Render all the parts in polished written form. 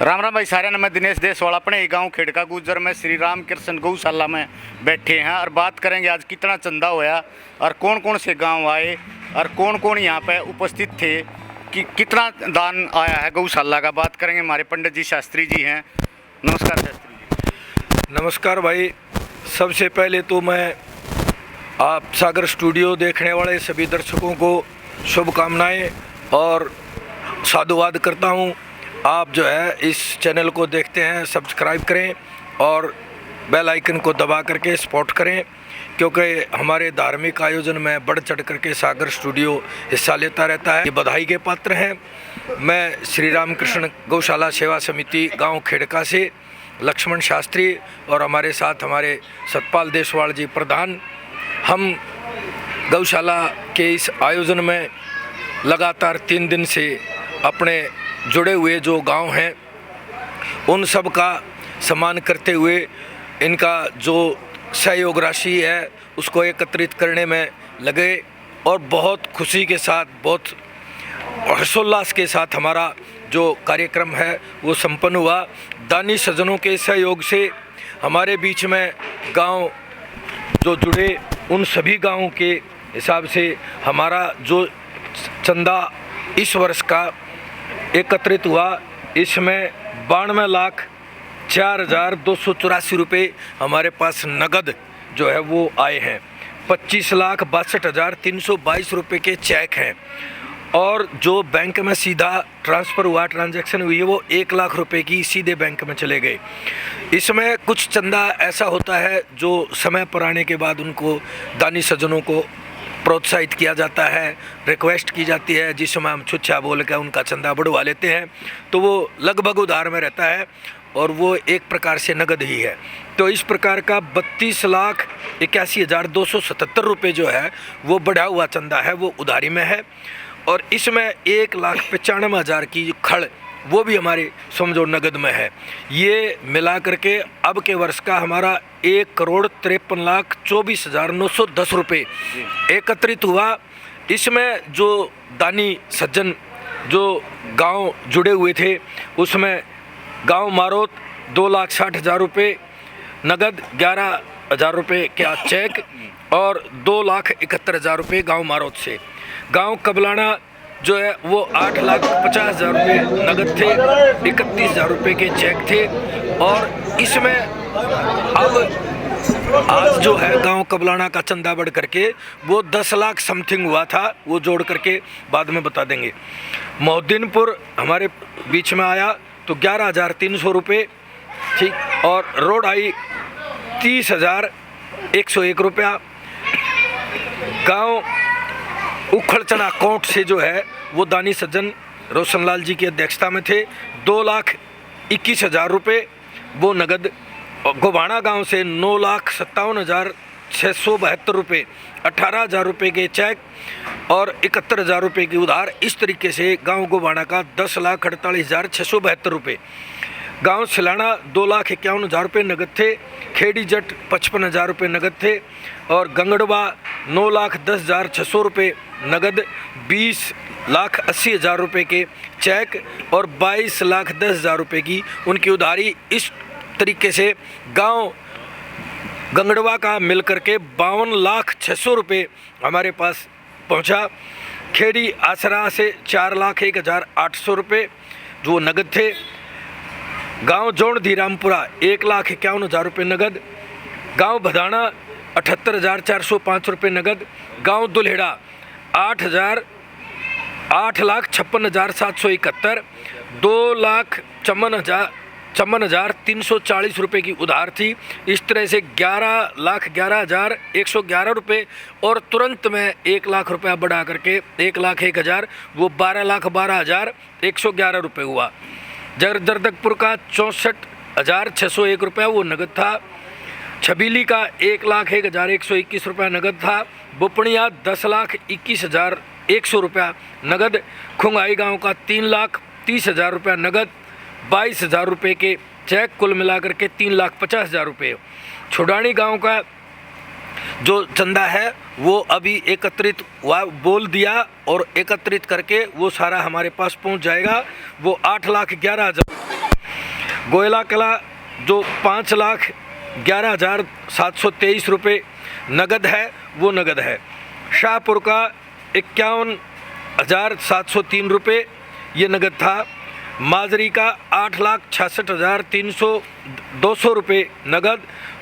राम राम भाई सारे, मैं दिनेश देसवाल अपने ही गांव खेड़का गुजर में श्री राम कृष्ण गौशाला में बैठे हैं और बात करेंगे आज कितना चंदा होया और कौन कौन से गांव आए और कौन कौन यहाँ पे उपस्थित थे कि कितना दान आया है गौशाला का। बात करेंगे, हमारे पंडित जी शास्त्री जी हैं। नमस्कार शास्त्री जी। नमस्कार भाई। सबसे पहले तो मैं आप सागर स्टूडियो देखने वाले सभी दर्शकों को शुभकामनाएं और साधुवाद करता हूं। आप जो है इस चैनल को देखते हैं, सब्सक्राइब करें और बेल आइकन को दबा करके सपोर्ट करें, क्योंकि हमारे धार्मिक आयोजन में बढ़ चढ़ करके सागर स्टूडियो हिस्सा लेता रहता है। ये बधाई के पात्र हैं। मैं श्री राम कृष्ण गौशाला सेवा समिति गांव खेड़का से लक्ष्मण शास्त्री और हमारे साथ हमारे सतपाल देसवाल जी प्रधान, हम गौशाला के इस आयोजन में लगातार 3 दिन से अपने जुड़े हुए जो गांव हैं उन सब का सम्मान करते हुए इनका जो सहयोग राशि है उसको एकत्रित करने में लगे और बहुत खुशी के साथ, बहुत हर्षोल्लास के साथ हमारा जो कार्यक्रम है वो संपन्न हुआ। दानी सज्जनों के सहयोग से हमारे बीच में गांव जो जुड़े उन सभी गांवों के हिसाब से हमारा जो चंदा इस वर्ष का एकत्रित हुआ, इसमें 92,04,284 रुपये हमारे पास नगद जो है वो आए हैं। 25,62,322 रुपये के चेक हैं और जो बैंक में सीधा ट्रांसफ़र हुआ, ट्रांजैक्शन हुई है, वो 1 लाख रुपए की सीधे बैंक में चले गए। इसमें कुछ चंदा ऐसा होता है जो समय पर आने के बाद उनको दानी सज्जनों को प्रोत्साहित किया जाता है, रिक्वेस्ट की जाती है, जिसमें हम छुच्छा बोल के उनका चंदा बढ़वा लेते हैं, तो वो लगभग उधार में रहता है और वो एक प्रकार से नगद ही है। तो इस प्रकार का 32,81,277 रुपये जो है वो बढ़ा हुआ चंदा है, वो उधारी में है। और इसमें 1,95,000 की खड़ वो भी हमारे समझो नगद में है। ये मिला करके अब के वर्ष का हमारा 1,53,24,910 रुपये एकत्रित हुआ। इसमें जो दानी सज्जन जो गांव जुड़े हुए थे उसमें गांव मारोत 2,60,000 रुपये नगद, 11,000 रुपये का चेक और 2,71,000 रुपये गांव मारोत से। गांव कबलाना जो है वो 8,50,000 रुपये नगद थे, 31,000 रुपये के चेक थे। और इसमें अब आज जो है गांव कबलाना का चंदा बढ़ करके वो 10 लाख समथिंग हुआ था, वो जोड़ करके बाद में बता देंगे। मोहद्दीनपुर हमारे बीच में आया तो 11,300 रुपये, ठीक। और रोड आई 30,101 रुपया। गाँव उखड़चना कोट से जो है वो दानी सज्जन रोशनलाल जी की अध्यक्षता में थे, 2,21,000 रुपये वो नगद। गोबाना गांव से 9,57,672 रुपये, 18,000 रुपये के चेक और 71,000 रुपये की उधार। इस तरीके से गांव गोबाना का 10,48,672 रुपये। गांव सिलाना 2,51,000 रुपये नगद थे। खेड़ी जट 55,000 रुपये नगद थे और गंगड़वा 9,10,600 रुपये नगद, 20,80,000 रुपये के चेक और 22,10,000 रुपये की उनकी उधारी। इस तरीके से गांव गंगड़वा का मिल करके 52,06,000 रुपये हमारे पास पहुंचा। खेड़ी आसरा से 4,01,800 रुपये जो नगद थे। गांव जोड़ धीरामपुरा 1,51,000 रुपये नगद। गांव भदाना 78,405 रुपये नगद। गांव दुल्हेड़ा 8,56,771, 2,54,340 रुपये की उधार थी। इस तरह से 11,11,111 रुपये और तुरंत में 1 लाख रुपया बढ़ा करके 1,01,000 वो 12,12,111 रुपये हुआ। जरदकपुर का 64,601 रुपया वो नगद था। छबीली का 1,01,121 रुपया नगद था। बुपनिया 10,21,100 रुपया नगद। खुंगाई गांव का 3,30,000 रुपया नगद, 22,000 रुपये के चेक, कुल मिलाकर के 3,50,000 रुपये। छुड़ानी गांव का जो चंदा है वो अभी एकत्रित हुआ, बोल दिया और एकत्रित करके वो सारा हमारे पास पहुंच जाएगा। वो 8,11,000 गोयला कला जो 5,11,723 रुपये नगद है वो नगद है। शाहपुर का 51,703 रुपये ये नगद था। माजरी का 8,66,200 रुपये नगद,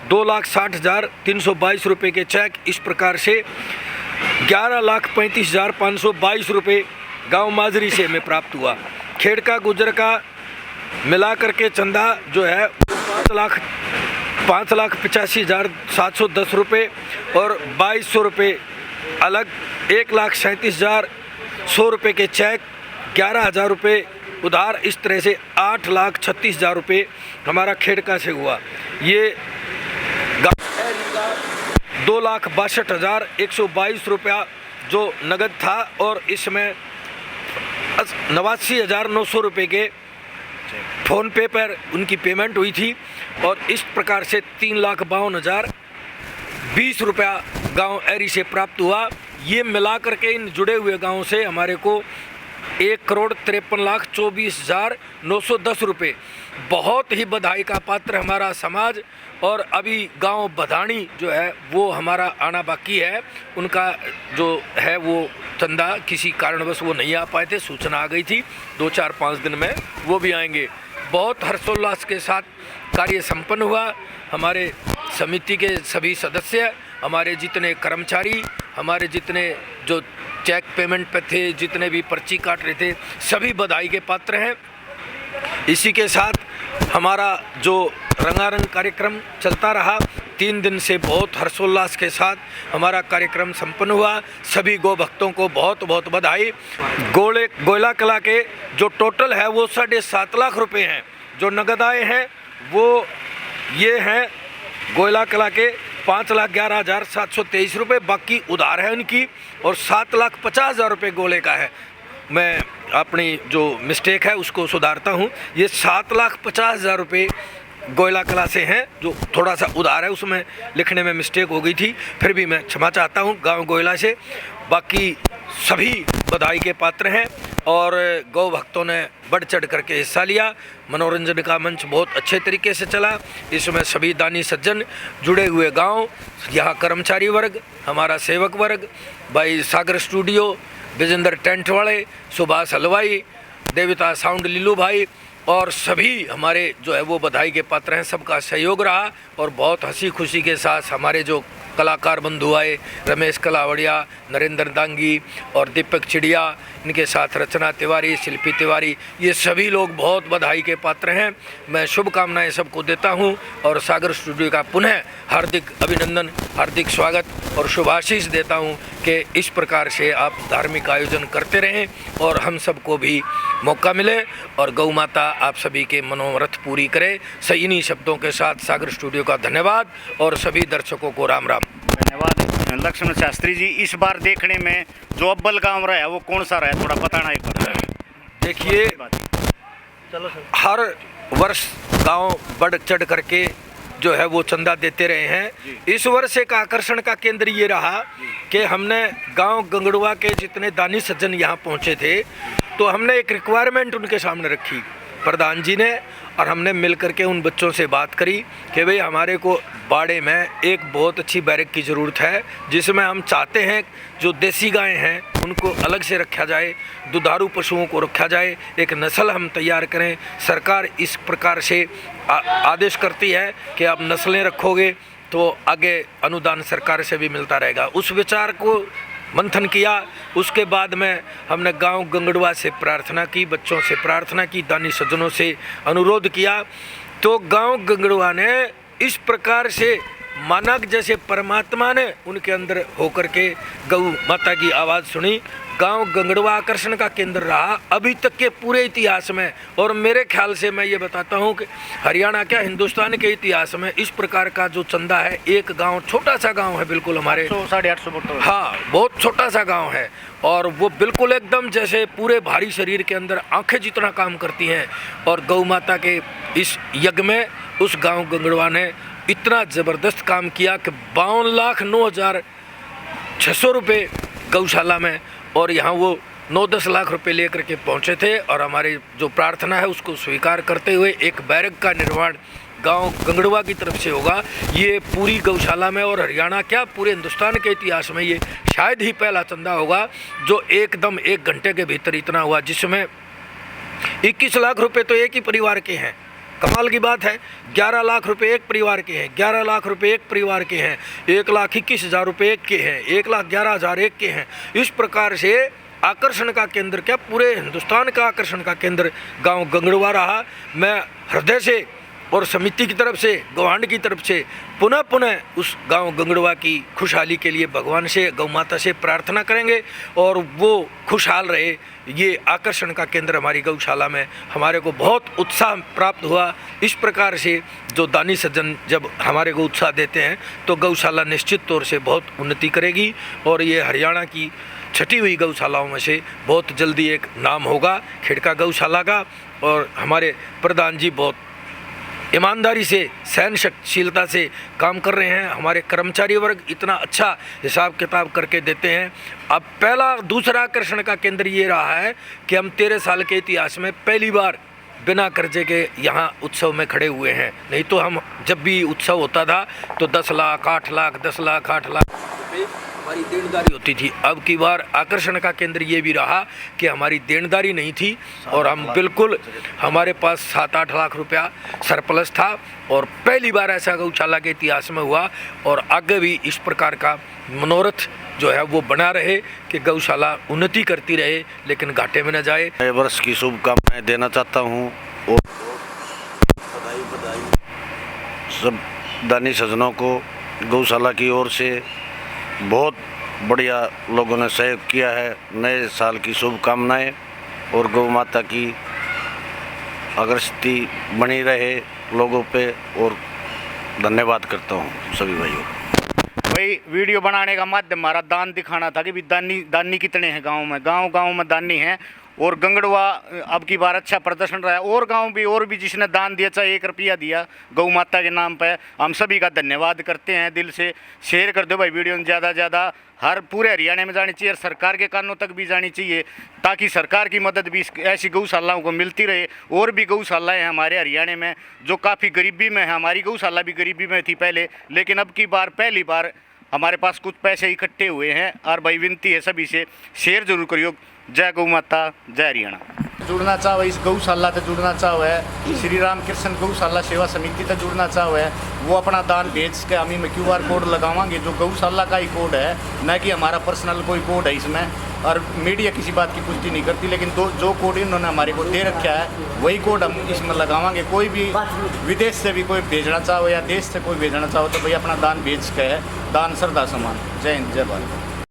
2,60,322 रुपये के चेक। इस प्रकार से 11,35,522 रुपये गांव माजरी से हमें प्राप्त हुआ। खेड़का गुजर का मिला करके चंदा जो है 5,85,710 रुपये और 2,200 रुपये अलग, 1,37,100 रुपये के चेक, 11,000 रुपये उधार। इस तरह से 8,36,000 रुपये हमारा खेड़का से हुआ। ये 2,62,122 रुपया जो नगद था और इसमें 89,900 रुपये के फ़ोन पे पर उनकी पेमेंट हुई थी। और इस प्रकार से 3,52,020 रुपया गांव एरी से प्राप्त हुआ। ये मिला करके इन जुड़े हुए गांवों से हमारे को 1,53,24,910 रुपये। बहुत ही बधाई का पात्र हमारा समाज। और अभी गांव बधानी जो है वो हमारा आना बाकी है। उनका जो है वो चंदा किसी कारणवश वो नहीं आ पाए थे, सूचना आ गई थी 2-4-5 दिन में वो भी आएंगे। बहुत हर्षोल्लास के साथ कार्य संपन्न हुआ। हमारे समिति के सभी सदस्य, हमारे जितने कर्मचारी, हमारे जितने जो चेक पेमेंट पे थे, जितने भी पर्ची काट रहे थे, सभी बधाई के पात्र हैं। इसी के साथ हमारा जो रंगारंग कार्यक्रम चलता रहा 3 दिन से बहुत हर्षोल्लास के साथ हमारा कार्यक्रम संपन्न हुआ। सभी गौ भक्तों को बहुत बहुत बधाई। गोयला कला के जो टोटल है वो 7.5 लाख रुपए हैं। जो नगद आए हैं वो ये हैं गोयला कला के 5,11,723 रुपये, बाकी उधार है उनकी, और 7,50,000 रुपये गोले का है। मैं अपनी जो मिस्टेक है उसको सुधारता हूँ। ये 7,50,000 रुपये गोयला कला से हैं। जो थोड़ा सा उधार है उसमें लिखने में मिस्टेक हो गई थी, फिर भी मैं क्षमा चाहता हूँ गांव गोयला से। बाकी सभी बधाई के पात्र हैं और गौ भक्तों ने बढ़ चढ़ करके हिस्सा लिया। मनोरंजन का मंच बहुत अच्छे तरीके से चला। इसमें सभी दानी सज्जन, जुड़े हुए गांव, यहाँ कर्मचारी वर्ग, हमारा सेवक वर्ग, भाई सागर स्टूडियो, विजेंद्र टेंट वाले, सुभाष हलवाई, देवता साउंड लीलू भाई और सभी हमारे जो है वो बधाई के पात्र हैं। सबका सहयोग रहा और बहुत हंसी खुशी के साथ हमारे जो कलाकार बंधु आए, रमेश कलावड़िया, नरेंद्र दांगी और दीपक चिड़िया, इनके साथ रचना तिवारी, शिल्पी तिवारी, ये सभी लोग बहुत बधाई के पात्र हैं। मैं शुभकामनाएं सबको देता हूं और सागर स्टूडियो का पुनः हार्दिक अभिनंदन, हार्दिक स्वागत और शुभाशीष देता हूं कि इस प्रकार से आप धार्मिक आयोजन करते रहें और हम सबको भी मौका मिले और गौ माता आप सभी के मनोरथ पूरी करे। सही इन्हीं शब्दों के साथ सागर स्टूडियो का धन्यवाद और सभी दर्शकों को राम राम। धन्यवाद लक्ष्मण शास्त्री जी। इस बार देखने में जो अव्वल गांव रहा है वो कौन सा रहा है, थोड़ा बताना एक बार। देखिए, हर वर्ष गांव बढ़ चढ़ करके जो है वो चंदा देते रहे हैं। इस वर्ष एक आकर्षण का केंद्र ये रहा कि हमने गांव गंगड़ुआ के जितने दानी सज्जन यहाँ पहुँचे थे तो हमने एक रिक्वायरमेंट उनके सामने रखी, प्रधान जी ने, और हमने मिल करके उन बच्चों से बात करी कि भाई हमारे को बाड़े में एक बहुत अच्छी बैरक की ज़रूरत है, जिसमें हम चाहते हैं जो देसी गायें हैं उनको अलग से रखा जाए, दुधारू पशुओं को रखा जाए, एक नस्ल हम तैयार करें। सरकार इस प्रकार से आदेश करती है कि आप नस्लें रखोगे तो आगे अनुदान सरकार से भी मिलता रहेगा। उस विचार को मंथन किया। उसके बाद में हमने गांव गंगड़ुआ से प्रार्थना की, बच्चों से प्रार्थना की, दानी सज्जनों से अनुरोध किया, तो गांव गंगड़ुआ ने इस प्रकार से माना कि जैसे परमात्मा ने उनके अंदर होकर के गौ माता की आवाज़ सुनी। गांव गंगड़ुआ आकर्षण का केंद्र रहा अभी तक के पूरे इतिहास में, और मेरे ख्याल से मैं ये बताता हूँ कि हरियाणा क्या हिंदुस्तान के इतिहास में इस प्रकार का जो चंदा है, एक गांव, छोटा सा गांव है बिल्कुल हमारे 850 वोटर, हाँ बहुत छोटा सा गांव है, और वो बिल्कुल एकदम जैसे पूरे भारी शरीर के अंदर आंखें जितना काम करती हैं। और गौ माता के इस यज्ञ में उस गाँव गंगड़ुआ ने इतना ज़बरदस्त काम किया कि 52,09,600 रुपये गौशाला में, और यहाँ वो 9-10 लाख रुपए लेकर के पहुंचे थे और हमारी जो प्रार्थना है उसको स्वीकार करते हुए एक बैरक का निर्माण गांव गंगड़वा की तरफ से होगा। ये पूरी गौशाला में और हरियाणा क्या पूरे हिंदुस्तान के इतिहास में ये शायद ही पहला चंदा होगा जो एकदम 1 घंटे के भीतर इतना हुआ, जिसमें 21 लाख रुपए तो एक ही परिवार के हैं। कमाल की बात है, 11 लाख रुपए एक परिवार के हैं, 11 लाख रुपए एक परिवार के हैं, 1,21,000 रुपये एक के हैं, 1,11,000 एक के हैं। इस प्रकार से आकर्षण का केंद्र क्या पूरे हिंदुस्तान का आकर्षण का केंद्र गांव गंगड़वा रहा। मैं हृदय से और समिति की तरफ से, गौहांड की तरफ से पुनः उस गांव गंगड़वा की खुशहाली के लिए भगवान से, गौ माता से प्रार्थना करेंगे और वो खुशहाल रहे। ये आकर्षण का केंद्र हमारी गौशाला में हमारे को बहुत उत्साह प्राप्त हुआ। इस प्रकार से जो दानी सज्जन जब हमारे को उत्साह देते हैं तो गौशाला निश्चित तौर से बहुत उन्नति करेगी और ये हरियाणा की छटी हुई गौशालाओं में से बहुत जल्दी एक नाम होगा खेड़का गौशाला का। और हमारे प्रधान जी बहुत ईमानदारी से, सहनशीलता से काम कर रहे हैं। हमारे कर्मचारी वर्ग इतना अच्छा हिसाब किताब करके देते हैं। अब दूसरा आकर्षण का केंद्र ये रहा है कि हम 13 साल के इतिहास में पहली बार बिना कर्जे के यहाँ उत्सव में खड़े हुए हैं। नहीं तो हम जब भी उत्सव होता था तो 10 लाख 8 लाख 10 लाख 8 लाख रुपये हमारी देनदारी होती थी। अब की बार आकर्षण का केंद्र ये भी रहा कि हमारी देनदारी नहीं थी और हम बिल्कुल, हमारे पास 7-8 लाख रुपया सरप्लस था और पहली बार ऐसा गौशाला के इतिहास में हुआ। और आगे भी इस प्रकार का मनोरथ जो है वो बना रहे कि गौशाला उन्नति करती रहे लेकिन घाटे में न जाए। नए वर्ष की शुभकामनाएं देना चाहता हूं और बधाई सब दानी सज्जनों को। गौशाला की ओर से बहुत बढ़िया लोगों ने सहयोग किया है। नए साल की शुभकामनाएं और गौ माता की अग्रस्ती बनी रहे लोगों पे और धन्यवाद करता हूं सभी भाइयों। भाई वीडियो बनाने का माध्यम हमारा दान दिखाना था कि भी दानी कितने हैं गांव में दानी हैं। और गंगड़वा अब की बार अच्छा प्रदर्शन रहा है और गांव भी और भी जिसने दान दिया, चाहे 1 रुपया दिया गौ माता के नाम पे, हम सभी का धन्यवाद करते हैं दिल से। शेयर कर दो भाई वीडियो ज़्यादा से ज़्यादा, हर पूरे हरियाणा में जानी चाहिए और सरकार के कानों तक भी जानी चाहिए ताकि सरकार की मदद भी ऐसी गौशालाओं को मिलती रहे। और भी गौशालाएँ हैं हमारे हरियाणा में जो काफ़ी गरीबी में है। हमारी गौशाला भी गरीबी में थी पहले, लेकिन अब की बार पहली बार हमारे पास कुछ पैसे इकट्ठे हुए हैं। और भाई विनती है सभी से शेयर जरूर करियो। जय गौ माता, जय हरियाणा। जुड़ना चाहो इस गौशाला से जुड़ना चाहो है, श्री राम कृष्ण गौशाला सेवा समिति से जुड़ना चाहो है, वो अपना दान भेज के हम में QR कोड लगावांगे जो गौशाला का ही कोड है, न कि हमारा पर्सनल कोई कोड है इसमें। और मीडिया किसी बात की पुष्टि नहीं करती, लेकिन जो कोड इन्होंने हमारे को दे रखा है वही कोड हम इसमें लगावांगे। कोई भी विदेश से भी कोई भेजना चाहो या देश से कोई भेजना चाहो तो भाई अपना दान भेज के दान श्रद्धा समान। जय हिंद, जय भारत।